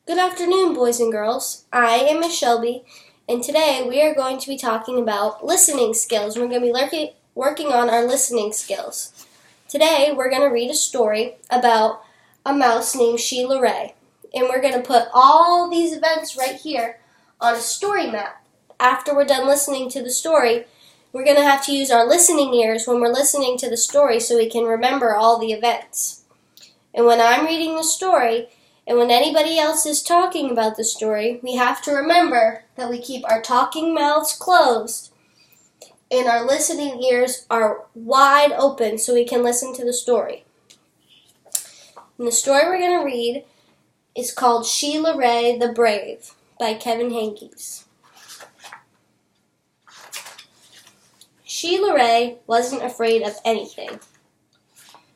Good afternoon, boys and girls. I am Miss Shelby, and today we are going to be talking about listening skills. We're going to be working on our listening skills. Today we're going to read a story about a mouse named Sheila Ray, and we're going to put all these events right here on a story map. After we're done listening to the story, we're going to have to use our listening ears when we're listening to the story so we can remember all the events. And when I'm reading the story, and when anybody else is talking about the story, we have to remember that we keep our talking mouths closed and our listening ears are wide open so we can listen to the story. And the story we're going to read is called Sheila Ray the Brave by Kevin Henkes. Sheila Ray wasn't afraid of anything.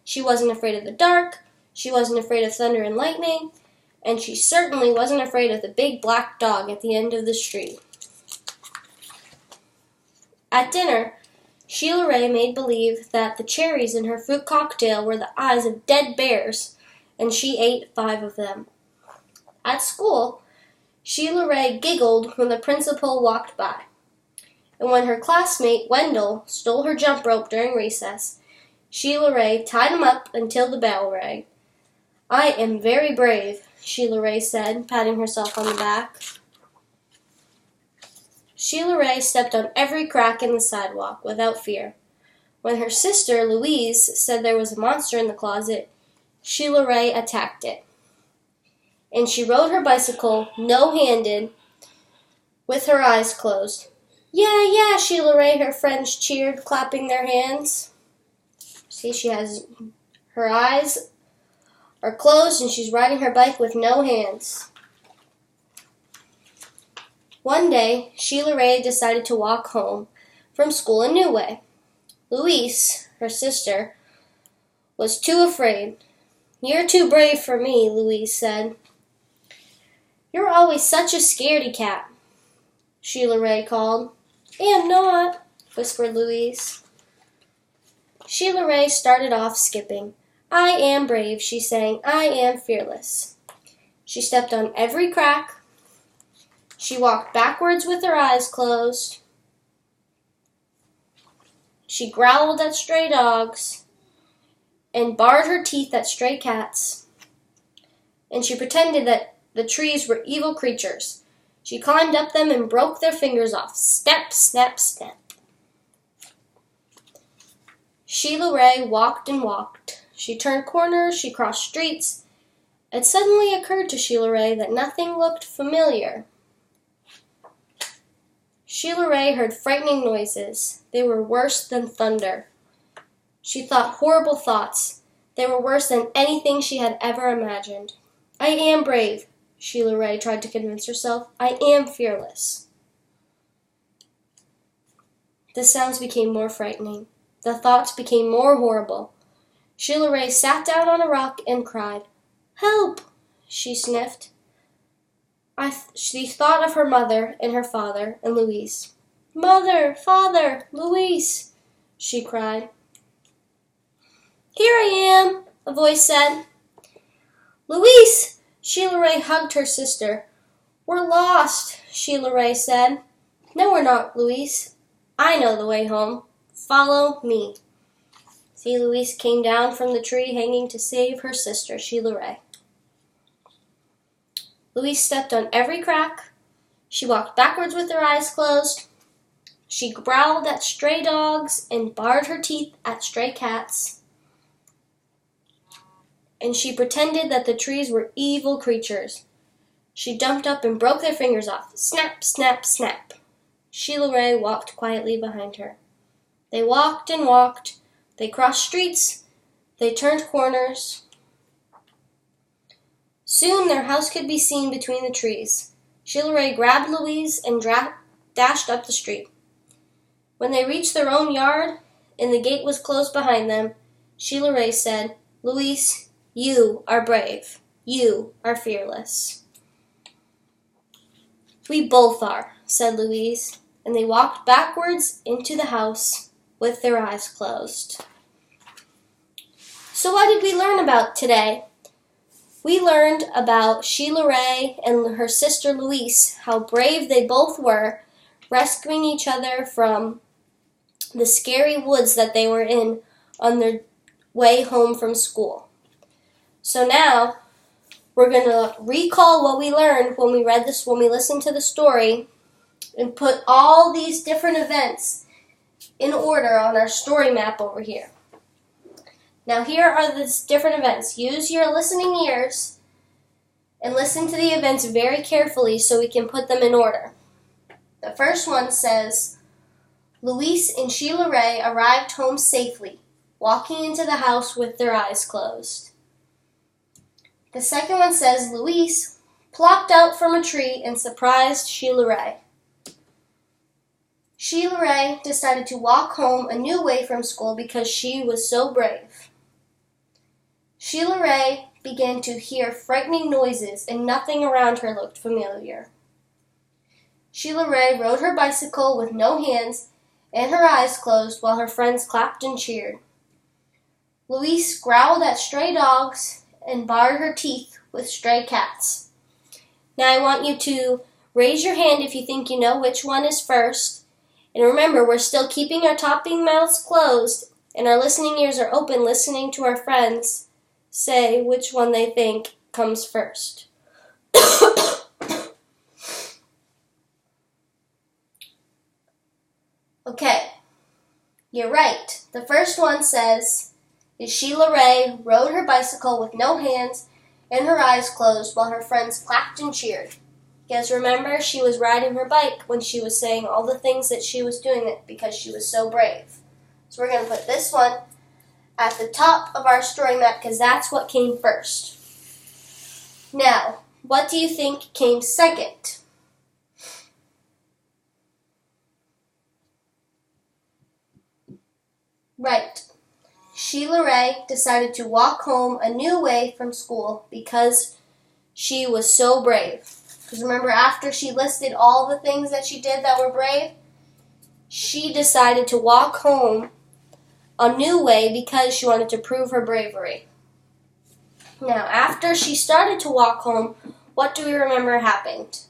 She wasn't afraid of the dark. She wasn't afraid of thunder and lightning, and she certainly wasn't afraid of the big black dog at the end of the street. At dinner, Sheila Ray made believe that the cherries in her fruit cocktail were the eyes of dead bears, and she ate 5 of them. At school, Sheila Ray giggled when the principal walked by, and when her classmate Wendell stole her jump rope during recess, Sheila Ray tied him up until the bell rang. "I am very brave," Sheila Ray said, patting herself on the back. Sheila Ray stepped on every crack in the sidewalk without fear. When her sister Louise said there was a monster in the closet, Sheila Ray attacked it. And she rode her bicycle, no-handed, with her eyes closed. Yeah, Sheila Ray, her friends cheered, clapping their hands. See, she has her eyes are closed and she's riding her bike with no hands. One day, Sheila Ray decided to walk home from school a new way. Louise, her sister, was too afraid. "You're too brave for me," Louise said. "You're always such a scaredy cat," Sheila Ray called. "Am not," whispered Louise. Sheila Ray started off skipping. "I am brave," she sang. "I am fearless." She stepped on every crack. She walked backwards with her eyes closed. She growled at stray dogs and bared her teeth at stray cats. And she pretended that the trees were evil creatures. She climbed up them and broke their fingers off. Snap, snap, snap. Sheila Ray walked and walked. She turned corners, she crossed streets. It suddenly occurred to Sheila Ray that nothing looked familiar. Sheila Ray heard frightening noises. They were worse than thunder. She thought horrible thoughts. They were worse than anything she had ever imagined. "I am brave," Sheila Ray tried to convince herself. "I am fearless." The sounds became more frightening. The thoughts became more horrible. Sheila Ray sat down on a rock and cried. "Help!" she sniffed. She thought of her mother and her father and Louise. "Mother, father, Louise," she cried. "Here I am," a voice said. "Louise!" Sheila Ray hugged her sister. "We're lost," Sheila Ray said. "No, we're not, Louise. I know the way home. Follow me." See, Louise came down from the tree hanging to save her sister, Sheila Ray. Louise stepped on every crack. She walked backwards with her eyes closed. She growled at stray dogs and bared her teeth at stray cats. And she pretended that the trees were evil creatures. She jumped up and broke their fingers off. Snap, snap, snap. Sheila Ray walked quietly behind her. They walked and walked. They crossed streets. They turned corners. Soon their house could be seen between the trees. Sheila Ray grabbed Louise and dashed up the street. When they reached their own yard and the gate was closed behind them, Sheila Ray said, "Louise, you are brave. You are fearless." "We both are," said Louise, and they walked backwards into the house with their eyes closed. So what did we learn about today? we learned about Sheila Ray and her sister Louise, how brave they both were, rescuing each other from the scary woods that they were in on their way home from school. So now we're going to recall what we learned when we listened to the story, and put all these different events in order on our story map over here. Now here are the different events. Use your listening ears and listen to the events very carefully so we can put them in order. The first one says, Louise and Sheila Ray arrived home safely, walking into the house with their eyes closed. The second one says, Louise plopped out from a tree and surprised Sheila Ray. Sheila Ray decided to walk home a new way from school because she was so brave. Sheila Ray began to hear frightening noises and nothing around her looked familiar. Sheila Ray rode her bicycle with no hands and her eyes closed while her friends clapped and cheered. Louise growled at stray dogs and bared her teeth with stray cats. Now I want you to raise your hand if you think you know which one is first. And remember, we're still keeping our talking mouths closed and our listening ears are open, listening to our friends say which one they think comes first. Okay, you're right. The first one says, Sheila Ray rode her bicycle with no hands and her eyes closed while her friends clapped and cheered. Because remember, she was riding her bike when she was saying all the things that she was doing it because she was so brave. So we're going to put this one at the top of our story map because that's what came first. Now, what do you think came second? Right. Sheila Ray decided to walk home a new way from school because she was so brave. Because remember, after she listed all the things that she did that were brave, she decided to walk home a new way because she wanted to prove her bravery. Now, after she started to walk home, what do we remember happened?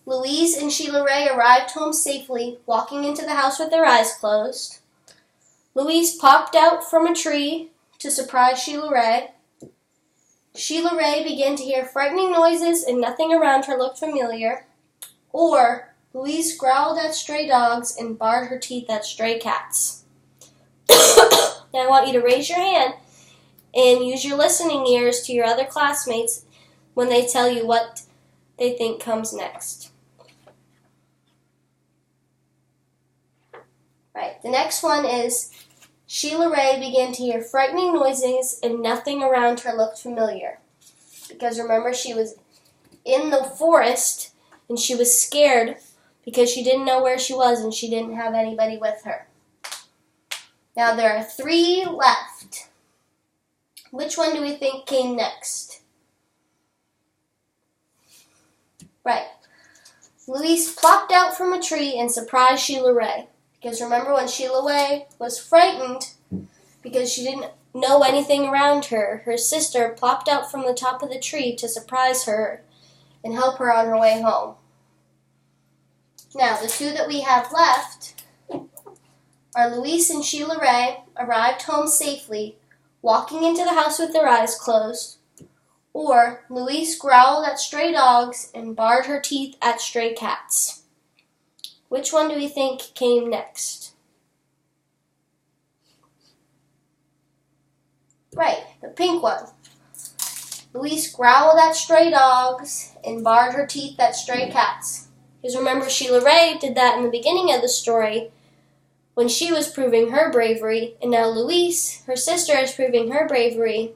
Louise and Sheila Ray arrived home safely, walking into the house with their eyes closed. Louise popped out from a tree to surprise Sheila Ray. Sheila Ray began to hear frightening noises and nothing around her looked familiar. Or Louise growled at stray dogs and bared her teeth at stray cats. Now I want you to raise your hand and use your listening ears to your other classmates when they tell you what they think comes next. Right, the next one is Sheila Ray began to hear frightening noises and nothing around her looked familiar. Because remember, she was in the forest and she was scared because she didn't know where she was and she didn't have anybody with her. Now there are 3 left. Which one do we think came next? Right. Louise plopped out from a tree and surprised Sheila Ray. Because remember, when Sheila Ray was frightened because she didn't know anything around her, her sister plopped out from the top of the tree to surprise her and help her on her way home. Now, the 2 that we have left are Louise and Sheila Ray arrived home safely, walking into the house with their eyes closed, or Louise growled at stray dogs and bared her teeth at stray cats. Which one do we think came next? Right, the pink one. Louise growled at stray dogs and bared her teeth at stray cats. Because remember, Sheila Ray did that in the beginning of the story when she was proving her bravery, and now Louise, her sister, is proving her bravery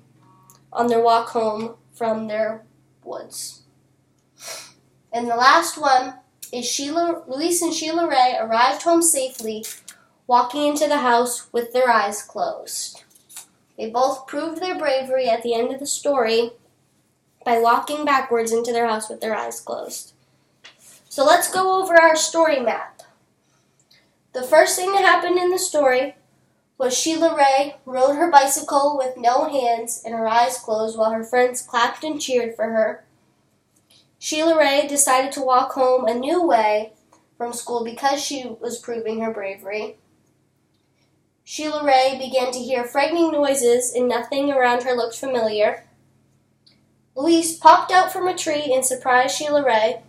on their walk home from their woods. And the last one is Louise and Sheila Ray arrived home safely, walking into the house with their eyes closed. They both proved their bravery at the end of the story by walking backwards into their house with their eyes closed. So let's go over our story map. The first thing that happened in the story was Sheila Ray rode her bicycle with no hands and her eyes closed while her friends clapped and cheered for her. Sheila Ray decided to walk home a new way from school because she was proving her bravery. Sheila Ray began to hear frightening noises and nothing around her looked familiar. Louise popped out from a tree and surprised Sheila Ray.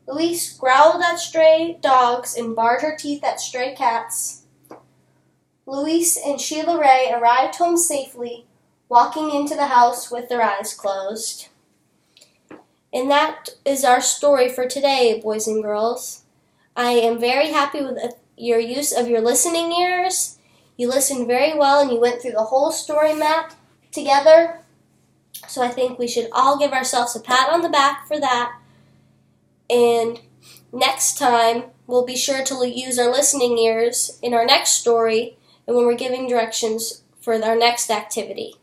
Louise growled at stray dogs and bared her teeth at stray cats. Louise and Sheila Ray arrived home safely, walking into the house with their eyes closed. And that is our story for today, boys and girls. I am very happy with your use of your listening ears. You listened very well and you went through the whole story map together. So I think we should all give ourselves a pat on the back for that. And next time, we'll be sure to use our listening ears in our next story and when we're giving directions for our next activity.